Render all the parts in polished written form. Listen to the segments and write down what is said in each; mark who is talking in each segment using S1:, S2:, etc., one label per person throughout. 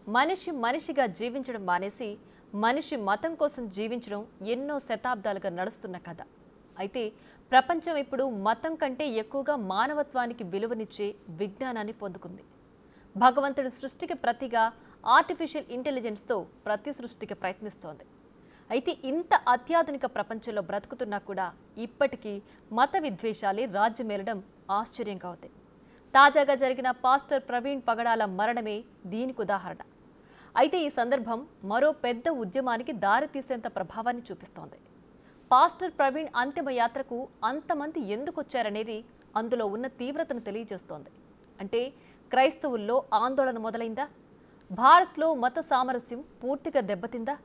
S1: మనిషి మనిషిగా జీవించడం మానేసి మనిషి మతం కోసం జీవించడం ఎన్నో శతాబ్దాలుగా నడుస్తున్న కథ. అయితే ప్రపంచం ఇప్పుడు మతం కంటే ఎక్కువగా మానవత్వానికి విలువనిచ్చే విజ్ఞానాన్ని పొందుకుంది. భగవంతుడి సృష్టికి ప్రతిగా ఆర్టిఫిషియల్ ఇంటెలిజెన్స్తో ప్రతి సృష్టికి ప్రయత్నిస్తోంది. అయితే ఇంత అత్యాధునిక ప్రపంచంలో బ్రతుకుతున్నా కూడా ఇప్పటికీ మత విద్వేషాలే రాజ్యమేలడం ఆశ్చర్యంగా ఉంది. తాజాగా జరిగిన పాస్టర్ ప్రవీణ్ పగడాల మరణమే దీనికి ఉదాహరణ. అయితే ఈ సందర్భం మరో పెద్ద ఉద్యమానికి దారితీసేంత ప్రభావాన్ని చూపిస్తోంది. పాస్టర్ ప్రవీణ్ అంతిమ యాత్రకు అంతమంది ఎందుకు వచ్చారనేది అందులో ఉన్న తీవ్రతను తెలియజేస్తోంది. అంటే క్రైస్తవుల్లో ఆందోళన మొదలైందా? భారత్లో మత సామరస్యం పూర్తిగా దెబ్బతిందా?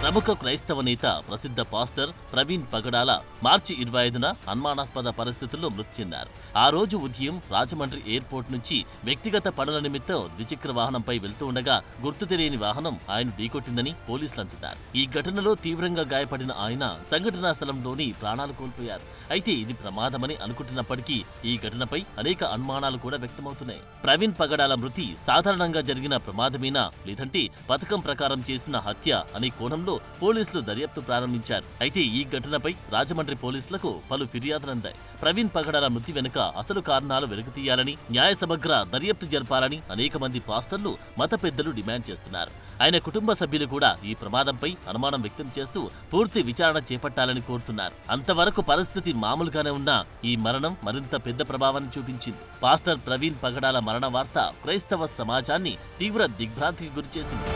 S2: ప్రముఖ క్రైస్తవ నేత ప్రసిద్ధ పాస్టర్ ప్రవీణ్ పగడాల మార్చి 25న అనుమానాస్పద పరిస్థితుల్లో మృతి చెందారు. ఆ రోజు ఉదయం రాజమండ్రి ఎయిర్పోర్ట్ నుంచి వ్యక్తిగత పనుల నిమిత్తం ద్విచక్ర వాహనంపై వెళ్తూ ఉండగా గుర్తు తెలియని వాహనం ఆయన ఢీకొట్టిందని పోలీసులు అంటున్నారు. ఈ ఘటనలో తీవ్రంగా గాయపడిన ఆయన సంఘటనా స్థలంలోని ప్రాణాలు కోల్పోయారు. అయితే ఇది ప్రమాదమని అనుకుంటున్నప్పటికీ ఈ ఘటనపై అనేక అనుమానాలు కూడా వ్యక్తమవుతున్నాయి. ప్రవీణ్ పగడాల మృతి సాధారణంగా జరిగిన ప్రమాదమేనా, లేదంటే పథకం ప్రకారం చేసిన హత్య అనే కోణంలో పోలీసులు దర్యాప్తు ప్రారంభించారు. అయితే ఈ ఘటనపై రాజమండ్రి పోలీసులకు పలు ఫిర్యాదులందాయి. ప్రవీణ్ పగడాల మృతి వెనుక అసలు కారణాలు వెలుగుతీయాలని, న్యాయ సమగ్ర దర్యాప్తు జరపాలని అనేక మంది పాస్టర్లు, మత పెద్దలు డిమాండ్ చేస్తున్నారు. ఆయన కుటుంబ సభ్యులు కూడా ఈ ప్రమాదంపై అనుమానం వ్యక్తం చేస్తూ పూర్తి విచారణ చేపట్టాలని కోరుతున్నారు. అంతవరకు పరిస్థితి మామూలుగానే ఉన్నా ఈ మరణం మరింత పెద్ద ప్రభావాన్ని చూపించింది. పాస్టర్ ప్రవీణ్ పగడాల మరణ వార్త క్రైస్తవ సమాజాన్ని తీవ్ర దిగ్భ్రాంతికి గురిచేసింది.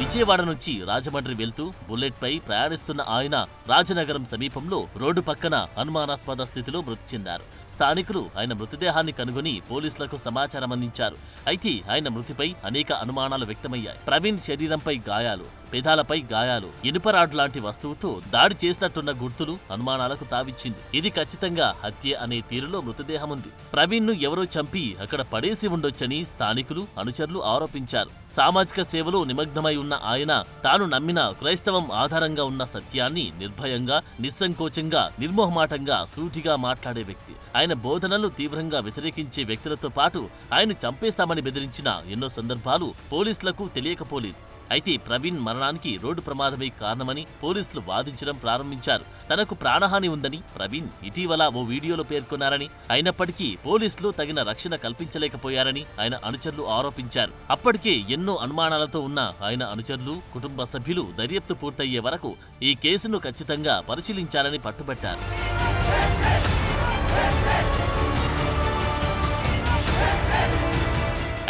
S2: విజయవాడ నుంచి రాజమండ్రి వెళ్తూ బుల్లెట్ పై ప్రయాణిస్తున్న ఆయన రాజనగరం సమీపంలో రోడ్డు పక్కన అనుమానాస్పద స్థితిలో మృతి చెందారు. స్థానికులు ఆయన మృతదేహాన్ని కనుగొని పోలీసులకు సమాచారం అందించారు. అయితే ఆయన మృతిపై అనేక అనుమానాలు వ్యక్తమయ్యాయి. ప్రవీణ్ శరీరంపై గాయాలు, పెదాలపై గాయాలు, ఇనుపరాడ్ లాంటి వస్తువుతో దాడి చేసినట్టున్న గుర్తులు అనుమానాలకు తావిచ్చింది. ఇది ఖచ్చితంగా హత్య అనే తీరులో మృతదేహం ఉంది. ప్రవీణ్ ను ఎవరో చంపి అక్కడ పడేసి ఉండొచ్చని స్థానికులు, అనుచరులు ఆరోపించారు. సామాజిక సేవలో నిమగ్నమై ఉన్న ఆయన తాను నమ్మిన క్రైస్తవం ఆధారంగా ఉన్న సత్యాన్ని నిర్భయంగా, నిస్సంకోచంగా, నిర్మోహమాటంగా, సూటిగా మాట్లాడే వ్యక్తి. ఆయన బోధనలు తీవ్రంగా వ్యతిరేకించే వ్యక్తులతో పాటు ఆయన చంపేస్తామని బెదిరించిన ఎన్నో సందర్భాలు పోలీసులకు తెలియకపోలేదు. అయితే ప్రవీణ్ మరణానికి రోడ్డు ప్రమాదమే కారణమని పోలీసులు వాదించడం ప్రారంభించారు. తనకు ప్రాణహాని ఉందని ప్రవీణ్ ఇటీవల ఓ వీడియోలో పేర్కొన్నారని, అయినప్పటికీ పోలీసులు తగిన రక్షణ కల్పించలేకపోయారని ఆయన అనుచరులు ఆరోపించారు. అప్పటికే ఎన్నో అనుమానాలతో ఉన్న ఆయన అనుచరులు, కుటుంబ సభ్యులు దర్యాప్తు పూర్తయ్యే వరకు ఈ కేసును ఖచ్చితంగా పరిశీలించాలని పట్టుబట్టారు.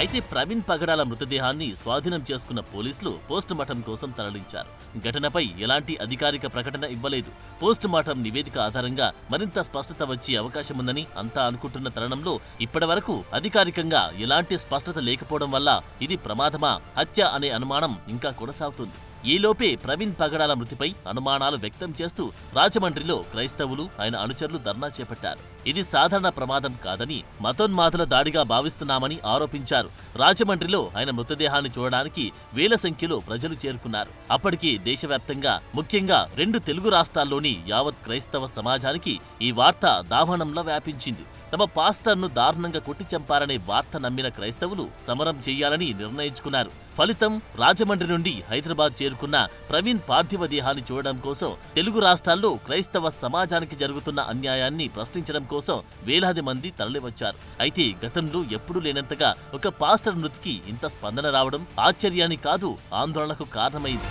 S2: అయితే ప్రవీణ్ పగడాల మృతదేహాన్ని స్వాధీనం చేసుకున్న పోలీసులు పోస్టుమార్టం కోసం తరలించారు. ఘటనపై ఎలాంటి అధికారిక ప్రకటన ఇవ్వలేదు. పోస్టుమార్టం నివేదిక ఆధారంగా మరింత స్పష్టత వచ్చే అవకాశముందని అంతా అనుకుంటున్న తరుణంలో ఇప్పటివరకు అధికారికంగా ఎలాంటి స్పష్టత లేకపోవడం వల్ల ఇది ప్రమాదమా, హత్య అనే అనుమానం ఇంకా కొనసాగుతుంది. ఈలోపే ప్రవీణ్ పగడాల మృతిపై అనుమానాలు వ్యక్తం చేస్తూ రాజమండ్రిలో క్రైస్తవులు, ఆయన అనుచరులు ధర్నా చేపట్టారు. ఇది సాధారణ ప్రమాదం కాదని, మతోన్మాదుల దాడిగా భావిస్తున్నామని ఆరోపించారు. రాజమండ్రిలో ఆయన మృతదేహాన్ని చూడడానికి వేల సంఖ్యలో ప్రజలు చేరుకున్నారు. అప్పటికి దేశవ్యాప్తంగా, ముఖ్యంగా 2 తెలుగు రాష్ట్రాల్లోని యావత్ క్రైస్తవ సమాజానికి ఈ వార్త దావానంలా వ్యాపించింది. తమ పాస్టర్ను దారుణంగా కొట్టి చంపారనే వార్త నమ్మిన క్రైస్తవులు సమరం చేయాలని నిర్ణయించుకున్నారు. ఫలితం రాజమండ్రి నుండి హైదరాబాద్ చేరుకున్న ప్రవీణ్ పార్థివ దేహాన్ని చూడడం కోసం, తెలుగు రాష్ట్రాల్లో క్రైస్తవ సమాజానికి జరుగుతున్న అన్యాయాన్ని ప్రశ్నించడం కోసం వేలాది మంది తరలివచ్చారు. అయితే గతంలో ఎప్పుడూ లేనంతగా ఒక పాస్టర్ మృతికి ఇంత స్పందన రావడం ఆశ్చర్యానికి కాదు, ఆందోళనకు కారణమైంది.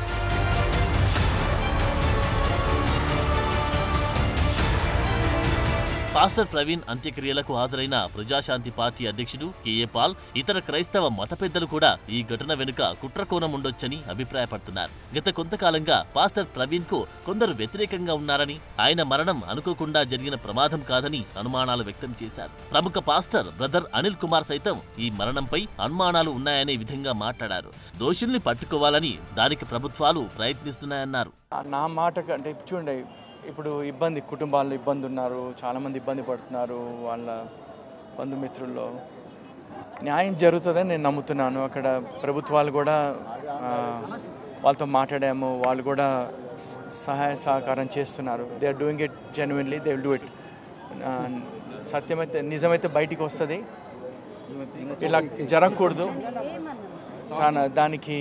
S2: పాస్టర్ ప్రవీణ్ అంత్యక్రియలకు హాజరైన ప్రజాశాంతి పార్టీ అధ్యక్షుడు కెఏ పాల్, ఇతర క్రైస్తవ మత పెద్దలు కూడా ఈ ఘటన వెనుక కుట్రకోణం ఉండొచ్చని అభిప్రాయపడుతున్నారు. గత కొంతకాలంగా పాస్టర్ ప్రవీణ్ కు కొందరు వ్యతిరేకంగా ఉన్నారని, ఆయన మరణం అనుకోకుండా జరిగిన ప్రమాదం కాదని అనుమానాలు వ్యక్తం చేశారు. ప్రముఖ పాస్టర్ బ్రదర్ అనిల్ కుమార్ సైతం ఈ మరణంపై అనుమానాలు ఉన్నాయనే విధంగా మాట్లాడారు. దోషుల్ని పట్టుకోవాలని దానికి ప్రభుత్వాలు ప్రయత్నిస్తున్నాయన్నారు.
S3: నా మాట అంటే చూడండి, ఇప్పుడు కుటుంబాల్లో ఇబ్బంది ఉన్నారు, చాలామంది ఇబ్బంది పడుతున్నారు, వాళ్ళ బంధుమిత్రుల్లో న్యాయం జరుగుతుందని నేను నమ్ముతున్నాను. అక్కడ ప్రభుత్వాలు కూడా వాళ్ళతో మాట్లాడాము, వాళ్ళు కూడా సహాయ సహకారం చేస్తున్నారు. They are doing it genuinely, they will do it. సత్యమైతే నిజమైతే బయటికి వస్తుంది. ఇలా జరగకూడదు. దానికి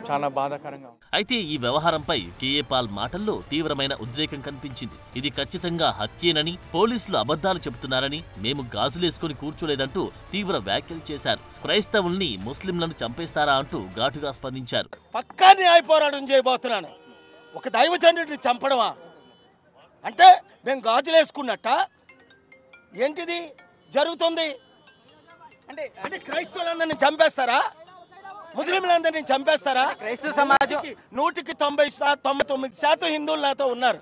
S3: చాలా బాధాకరంగా.
S2: అయితే ఈ వ్యవహారంపై కేఏ పాల్ మాటల్లో తీవ్రమైన ఉద్రేకం కనిపించింది. ఇది ఖచ్చితంగా హత్యేనని, పోలీసులు అబద్ధాలు చెబుతున్నారని, మేము గాజులేసుకుని కూర్చోలేదంటూ తీవ్ర వ్యాఖ్యలు చేశారు. క్రైస్తవుల్ని, ముస్లింలను చంపేస్తారా అంటూ ఘాటుగా స్పందించారు.
S4: పక్కా న్యాయ పోరాటం చేయబోతున్నాను. ఒక దైవజనుడిని చంపడమా అంటే మేము గాజులేసుకున్నట్ట ఏంటిది జరుగుతుంది? అంటే క్రైస్తవులందరినీ చంపేస్తారా? ముస్లింలందరినీ చంపేస్తారా?
S5: క్రైస్తవ సమాజం
S4: 99% హిందువులు నాతో ఉన్నారు.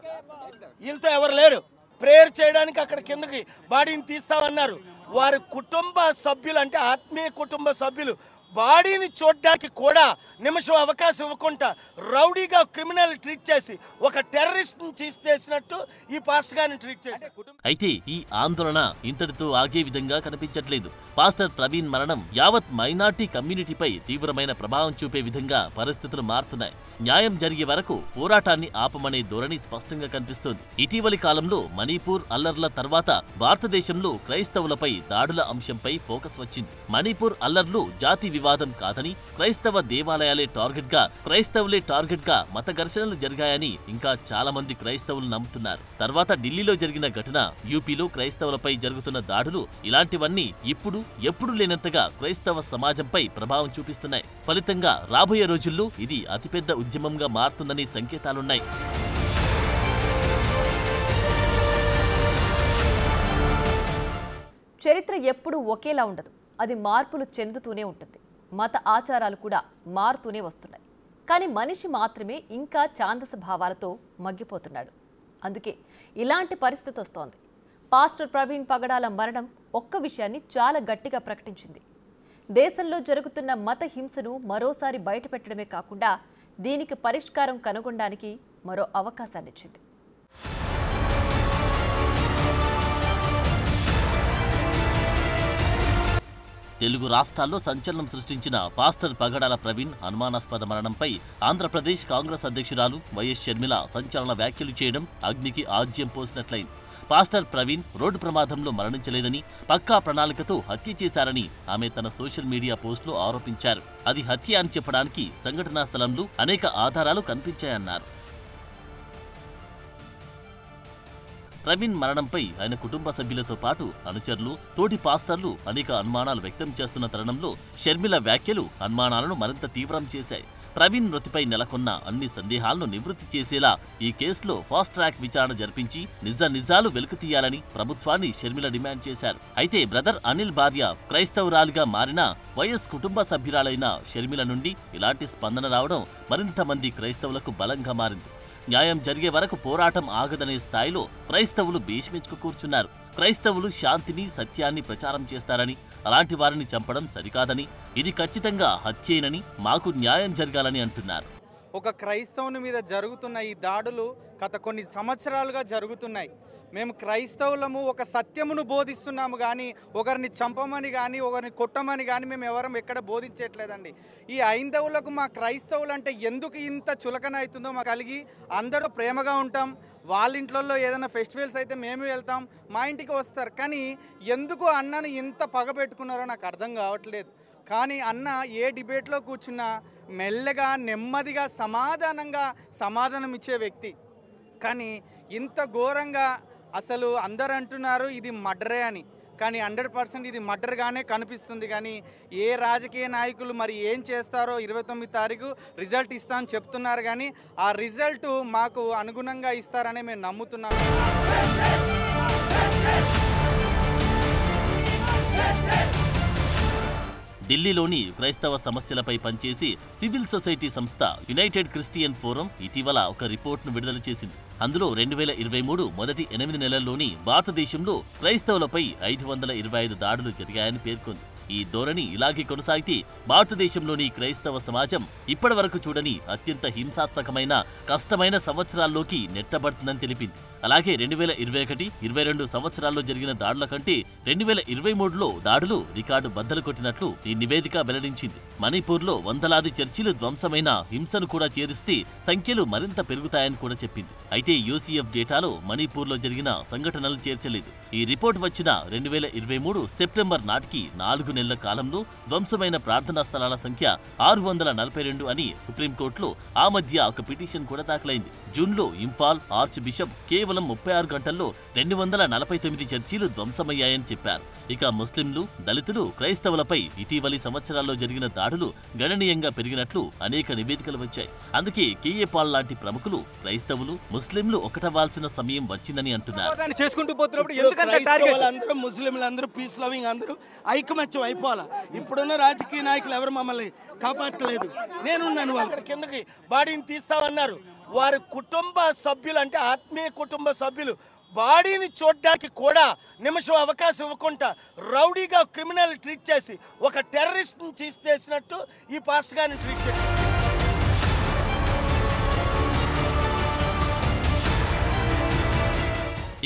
S4: వీళ్ళతో ఎవరు లేరు. ప్రేయర్ చేయడానికి అక్కడ కిందకి బాడీని తీస్తామన్నారు. వారి కుటుంబ సభ్యులు, అంటే ఆత్మీయ కుటుంబ సభ్యులు బాడీని చూడడానికి కూడా నిమిషం అవకాశం ఇవ్వకుండా రౌడీగా క్రిమినల్ ట్రీట్ చేసి ఒక టెర్రరిస్ట్ చేసినట్టు ఈ పాస్టర్ గారిని ట్రీట్ చేసి.
S2: అయితే ఈ ఆందోళన ఇంతటితో ఆగే విధంగా కనిపించట్లేదు. పాస్టర్ ప్రవీణ్ మరణం యావత్ మైనార్టీ కమ్యూనిటీపై తీవ్రమైన ప్రభావం చూపే విధంగా పరిస్థితులు మారుతున్నాయి. న్యాయం జరిగే వరకు పోరాటాన్ని ఆపమనే ధోరణి స్పష్టంగా కనిపిస్తోంది. ఇటీవలి కాలంలో మణిపూర్ అల్లర్ల తర్వాత భారతదేశంలో క్రైస్తవులపై దాడుల అంశంపై ఫోకస్ వచ్చింది. మణిపూర్ అల్లర్లు జాతి వివాదం కాదని, క్రైస్తవ దేవాలయాలే క్రైస్తవులే టార్గెట్ గా మత ఘర్షణలు జరిగాయని ఇంకా చాలా మంది క్రైస్తవులు నమ్ముతున్నారు. తర్వాత ఢిల్లీలో జరిగిన ఘటన, యూపీలో క్రైస్తవులపై జరుగుతున్న దాడులు, ఇలాంటివన్నీ ఎప్పుడు లేనంతగా క్రైస్తవ సమాజంపై ప్రభావం చూపిస్తున్నాయి. ఫలితంగా రాబోయే రోజుల్లో ఇది అతిపెద్ద ఉద్యమంగా మారుతుందని సంకేతాలున్నాయి.
S1: చరిత్ర ఎప్పుడూ ఒకేలా ఉండదు. అది మార్పులు చెందుతూనే ఉంటుంది. మత ఆచారాలు కూడా మారుతూనే వస్తున్నాయి. కానీ మనిషి మాత్రమే ఇంకా ఛాందస భావాలతో మగ్గిపోతున్నాడు. అందుకే ఇలాంటి పరిస్థితి వస్తోంది. పాస్టర్ ప్రవీణ్ పగడాల మరణం ఒక్క విషయాన్ని చాలా గట్టిగా ప్రకటించింది. దేశంలో జరుగుతున్న మత హింసను మరోసారి బయటపెట్టడమే కాకుండా దీనికి పరిష్కారం కనుగొనడానికి మరో అవకాశాన్నిచ్చింది.
S2: తెలుగు రాష్ట్రాల్లో సంచలనం సృష్టించిన పాస్టర్ పగడాల ప్రవీణ్ అనుమానాస్పద మరణంపై ఆంధ్రప్రదేశ్ కాంగ్రెస్ అధ్యక్షురాలు వైఎస్ షర్మిల సంచలన వ్యాఖ్యలు చేయడం అగ్నికి ఆజ్యం పోసినట్లయింది. పాస్టర్ ప్రవీణ్ రోడ్డు ప్రమాదంలో మరణించలేదని, పక్కా ప్రణాళికతో హత్య చేశారని ఆమె తన సోషల్ మీడియా పోస్టులో ఆరోపించారు. అది హత్య అని చెప్పడానికి సంఘటనా స్థలంలో అనేక ఆధారాలు కనిపించాయన్నారు. ప్రవీణ్ మరణంపై ఆయన కుటుంబ సభ్యులతో పాటు అనుచరులు, తోటి పాస్టర్లు అనేక అనుమానాలు వ్యక్తం చేస్తున్న తరుణంలో షర్మిల వ్యాఖ్యలు అనుమానాలను మరింత తీవ్రం చేశాయి. ప్రవీణ్ మృతిపై నెలకొన్న అన్ని సందేహాలను నివృత్తి చేసేలా ఈ కేసులో ఫాస్ట్ ట్రాక్ విచారణ జరిపించి నిజాలు వెలుకుతీయాలని ప్రభుత్వాన్ని షర్మిల డిమాండ్ చేశారు. అయితే బ్రదర్ అనిల్ భార్య క్రైస్తవురాలిగా మారిన వైఎస్ కుటుంబ సభ్యురాలైన షర్మిల నుండి ఇలాంటి స్పందన రావడం మరింత మంది క్రైస్తవులకు బలంగా మారింది. న్యాయం జరిగే వరకు పోరాటం ఆగదనే స్థాయిలో క్రైస్తవులు భీష్మించుకు కూర్చున్నారు. క్రైస్తవులు శాంతిని, సత్యాన్ని ప్రచారం చేస్తారని, అలాంటి వారిని చంపడం సరికాదని, ఇది ఖచ్చితంగా హత్యేనని, మాకు న్యాయం జరగాలని అంటున్నారు.
S5: ఒక క్రైస్తవుని మీద జరుగుతున్న ఈ దాడులు గత కొన్ని సంవత్సరాలుగా జరుగుతున్నాయి. మేము క్రైస్తవులము ఒక సత్యమును బోధిస్తున్నాము కానీ ఒకరిని చంపమని కానీ ఒకరిని కొట్టమని కానీ మేము ఎవరం ఎక్కడ బోధించట్లేదండి. ఈ హైందవులకు మా క్రైస్తవులు అంటే ఎందుకు ఇంత చులకన అవుతుందో మాకు కలిగి అందరూ ప్రేమగా ఉంటాం. వాళ్ళ ఇంట్లో ఏదైనా ఫెస్టివల్స్ అయితే మేము వెళ్తాం, మా ఇంటికి వస్తారు. కానీ ఎందుకు అన్నను ఇంత పగ పెట్టుకున్నారో నాకు అర్థం కావట్లేదు. కానీ అన్న ఏ డిబేట్లో కూర్చున్నా మెల్లగా నెమ్మదిగా సమాధానం ఇచ్చే వ్యక్తి. కానీ ఇంత ఘోరంగా అసలు అందరూ అంటున్నారు ఇది మర్డరే అని, కానీ 100% ఇది మర్డర్గానే కనిపిస్తుంది. కానీ ఏ రాజకీయ నాయకులు మరి ఏం చేస్తారో 29 తారీఖు రిజల్ట్ ఇస్తామని చెప్తున్నారు. కానీ ఆ రిజల్ట్ మాకు అనుగుణంగా ఇస్తారని మేము నమ్ముతున్నాము.
S2: ఢిల్లీలోని క్రైస్తవ సమస్యలపై పనిచేసి సివిల్ సొసైటీ సంస్థ యునైటెడ్ క్రిస్టియన్ ఫోరం ఇటీవల ఒక రిపోర్ట్ను విడుదల చేసింది. అందులో 2023 మొదటి 8 నెలల్లోని భారతదేశంలో క్రైస్తవులపై 525 దాడులు జరిగాయని పేర్కొంది. ఈ ధోరణి ఇలాగే కొనసాగితే భారతదేశంలోని క్రైస్తవ సమాజం ఇప్పటివరకు చూడని అత్యంత హింసాత్మకమైన, కష్టమైన సంవత్సరాల్లోకి నెట్టబడుతుందని తెలిపింది. అలాగే 2021, 22 సంవత్సరాల్లో జరిగిన దాడుల కంటే 2023లో దాడులు రికార్డు బద్దలు కొట్టినట్లు ఈ నివేదిక వెల్లడించింది. మణిపూర్లో వందలాది చర్చిలు ధ్వంసమైన హింసను కూడా చేరిస్తే సంఖ్యలు మరింత పెరుగుతాయని కూడా చెప్పింది. అయితే యూసీఎఫ్ డేటాలో మణిపూర్లో జరిగిన సంఘటనలు చేర్చలేదు. ఈ రిపోర్ట్ వచ్చిన 2023 సెప్టెంబర్ నాటికి 4 నెలల కాలంలో ధ్వంసమైన ప్రార్థనా స్థలాల సంఖ్య 642 అని సుప్రీంకోర్టులో ఆ మధ్య ఒక పిటిషన్ కూడా దాఖలైంది. జూన్లో ఇంఫాల్ ఆర్చ్ బిషప్ కేవలం 36 గంటల్లో 249 చర్చీలు ధ్వంసమయ్యాయని చెప్పారు. ఇక ముస్లింలు, దళితులు, క్రైస్తవులపై ఇటీవలి సంవత్సరాల్లో జరిగిన దాడులు గణనీయంగా పెరిగినట్లు అనేక నివేదికలు వచ్చాయి. అందుకే కేఏ పాల్ లాంటి ప్రముఖులు క్రైస్తవులు, ముస్లింలు ఒకటవ్వాల్సిన సమయం వచ్చిందని అంటున్నారు.
S4: అందరూ ముస్లింలందరూ పీస్ లవింగ్ అందరూ ఐకమత్యం అయిపోవాలా. ఇప్పుడున్న రాజకీయ నాయకులు ఎవరు మమ్మల్ని కాపాడలేదు. నేనున్నాను. అక్కడ కిందకి బాడీని తీస్తామన్నారు. వారి కుటుంబ సభ్యులు అంటే ఆత్మీయ కుటుంబ సభ్యులు బాడీని చూడడానికి కూడా నిమిషం అవకాశం ఇవ్వకుండా రౌడీగా క్రిమినల్ ట్రీట్ చేసి ఒక టెర్రరిస్ట్ని చేసినట్టు ఈ పాస్టర్ గారిని ట్రీట్ చేశారు.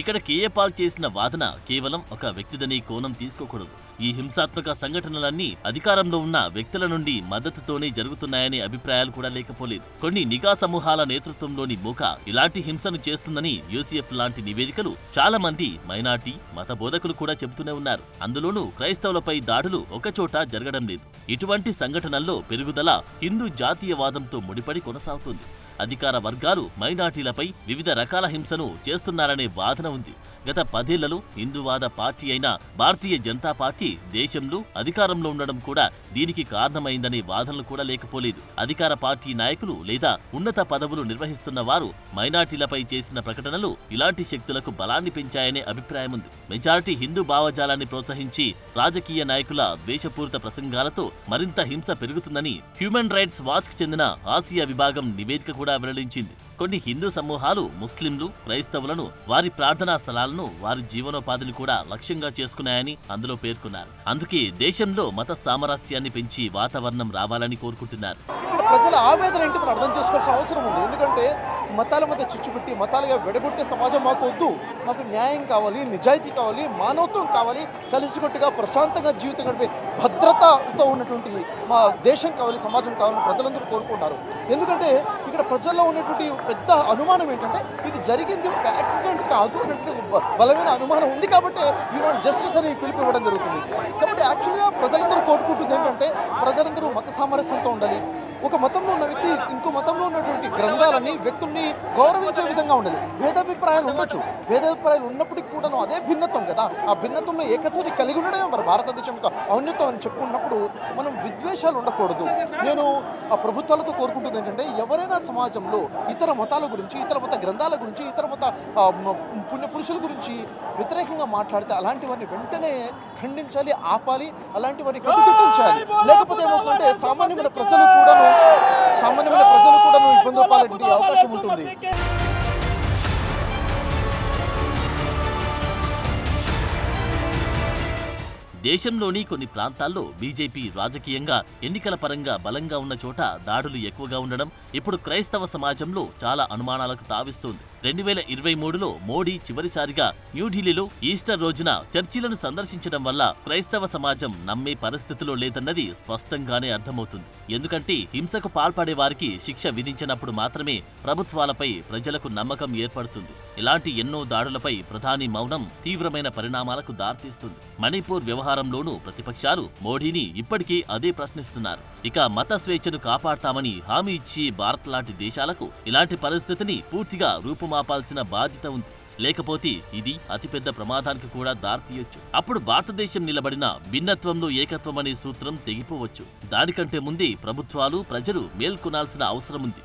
S2: ఇక్కడ కేఏ పాల్ చేసిన వాదన కేవలం ఒక వ్యక్తిదని కోణం తీసుకోకూడదు. ఈ హింసాత్మక సంఘటనలన్నీ అధికారంలో ఉన్న వ్యక్తుల నుండి మద్దతుతోనే జరుగుతున్నాయనే అభిప్రాయాలు కూడా లేకపోలేదు. కొన్ని నిఘా సమూహాల నేతృత్వంలోని మూక ఇలాంటి హింసను చేస్తుందని యూసీఎఫ్ లాంటి నివేదికలు చాలా మంది మైనార్టీ మత బోధకులు కూడా చెబుతూనే ఉన్నారు. అందులోనూ క్రైస్తవులపై దాడులు ఒకచోట జరగడం లేదు. ఇటువంటి సంఘటనల్లో పెరుగుదల హిందూ జాతీయవాదంతో ముడిపడి కొనసాగుతుంది. అధికార వర్గాలు మైనార్టీలపై వివిధ రకాల హింసను చేస్తున్నారనే వాదన ఉంది. గత 10 ఏళ్లలో హిందూవాద పార్టీ అయిన భారతీయ జనతా పార్టీ దేశంలో అధికారంలో ఉండడం కూడా దీనికి కారణమైందనే వాదనలు కూడా లేకపోలేదు. అధికార పార్టీ నాయకులు లేదా ఉన్నత పదవులు నిర్వహిస్తున్న వారు మైనార్టీలపై చేసిన ప్రకటనలు ఇలాంటి శక్తులకు బలాన్ని పెంచాయనే అభిప్రాయం ఉంది. మెజారిటీ హిందూ భావజాలాన్ని ప్రోత్సహించి రాజకీయ నాయకుల ద్వేషపూరిత ప్రసంగాలతో మరింత హింస పెరుగుతుందని హ్యూమన్ రైట్స్ వాచ్కు చెందిన ఆసియా విభాగం నివేదిక కూడా వెల్లడించింది. కొన్ని హిందూ సమూహాలు ముస్లింలు, క్రైస్తవులను, వారి ప్రార్థనా స్థలాలను, వారి జీవనోపాధిని కూడా లక్ష్యంగా చేసుకున్నాయని అందులో పేర్కొన్నారు. అందుకే దేశంలో మత సామరస్యాన్ని పెంచి వాతావరణం రావాలని కోరుకుంటున్నారు.
S6: ప్రజల ఆవేదన ఏంటి మనం అర్థం చేసుకోవాల్సిన అవసరం ఉంది. ఎందుకంటే మతాల మధ్య చిచ్చుపెట్టి మతాలుగా విడగొట్టే సమాజం మాకు వద్దు. మాకు న్యాయం కావాలి, నిజాయితీ కావాలి, మానవత్వం కావాలి, కలిసికట్టుగా ప్రశాంతంగా జీవితం గడిపే భద్రతతో ఉన్నటువంటి మా దేశం కావాలి, సమాజం కావాలని ప్రజలందరూ కోరుకుంటారు. ఎందుకంటే ఇక్కడ ప్రజల్లో ఉన్నటువంటి పెద్ద అనుమానం ఏంటంటే ఇది జరిగింది ఒక యాక్సిడెంట్ కాదు అన్నటువంటి బలమైన అనుమానం ఉంది. కాబట్టి వీ వాంట్ జస్టిస్ అని పిలుపు ఇవ్వడం జరుగుతుంది. కాబట్టి యాక్చువల్గా ప్రజలందరూ కోరుకుంటుంది ఏంటంటే ప్రజలందరూ మత సామరస్యంతో ఉండాలి. ఒక మతంలో ఉన్న వ్యక్తి ఇంకో మతంలో ఉన్నటువంటి గ్రంథాలని, వ్యక్తుల్ని గౌరవించే విధంగా ఉండాలి. భేదాభిప్రాయాలు ఉండొచ్చు. భేదాభిప్రాయాలు ఉన్నప్పటికీ కూడాను అదే భిన్నత్వం కదా. ఆ భిన్నత్వంలో ఏకత్వాన్ని కలిగి ఉండడమే మరి భారతదేశం యొక్క ఔన్నత్యం అని చెప్పుకున్నప్పుడు మనం విద్వేషాలు ఉండకూడదు. నేను ఆ ప్రభుత్వాలతో కోరుకుంటుంది ఏంటంటే ఎవరైనా సమాజంలో ఇతర మతాల గురించి, ఇతర మత గ్రంథాల గురించి, ఇతర మత పుణ్య పురుషుల గురించి వ్యతిరేకంగా మాట్లాడితే అలాంటి వారిని వెంటనే ఖండించాలి, ఆపాలి, అలాంటి వారిని కట్టుదిట్టించాలి. లేకపోతే ఏమవుతుందంటే సామాన్యమైన ప్రజలు కూడాను ఇబ్బందులు పాలయ్యే అవకాశం ఉంటుంది.
S2: దేశంలోని కొన్ని ప్రాంతాల్లో బీజేపీ రాజకీయంగా ఎన్నికల పరంగా బలంగా ఉన్న చోట దాడులు ఎక్కువగా ఉండడం ఇప్పుడు క్రైస్తవ సమాజంలో చాలా అనుమానాలకు తావిస్తోంది. 2023లో మోడీ చివరిసారిగా న్యూఢిల్లీలో ఈస్టర్ రోజున చర్చిలను సందర్శించడం వల్ల క్రైస్తవ సమాజం నమ్మే పరిస్థితిలో లేదన్నది స్పష్టంగానే అర్థమవుతుంది. ఎందుకంటే హింసకు పాల్పడే వారికి శిక్ష విధించినప్పుడు మాత్రమే ప్రభుత్వాలపై ప్రజలకు నమ్మకం ఏర్పడుతుంది. ఇలాంటి ఎన్నో దాడులపై ప్రధాని మౌనం తీవ్రమైన పరిణామాలకు దారితీస్తుంది. మణిపూర్ వ్యవహారంలోనూ ప్రతిపక్షాలు మోడీని ఇప్పటికీ అదే ప్రశ్నిస్తున్నారు. ఇక మత స్వేచ్ఛను కాపాడతామని హామీ ఇచ్చి భారత్ లాంటి దేశాలకు ఇలాంటి పరిస్థితిని పూర్తిగా రూపుమాపాల్సిన బాధ్యత ఉంది. లేకపోతే ఇది అతిపెద్ద ప్రమాదానికి కూడా దారితీయొచ్చు. అప్పుడు భారతదేశం నిలబడిన భిన్నత్వంలో ఏకత్వం అనే సూత్రం తెగిపోవచ్చు. దానికంటే ముందే ప్రభుత్వాలు, ప్రజలు మేల్కొనాల్సిన అవసరం ఉంది.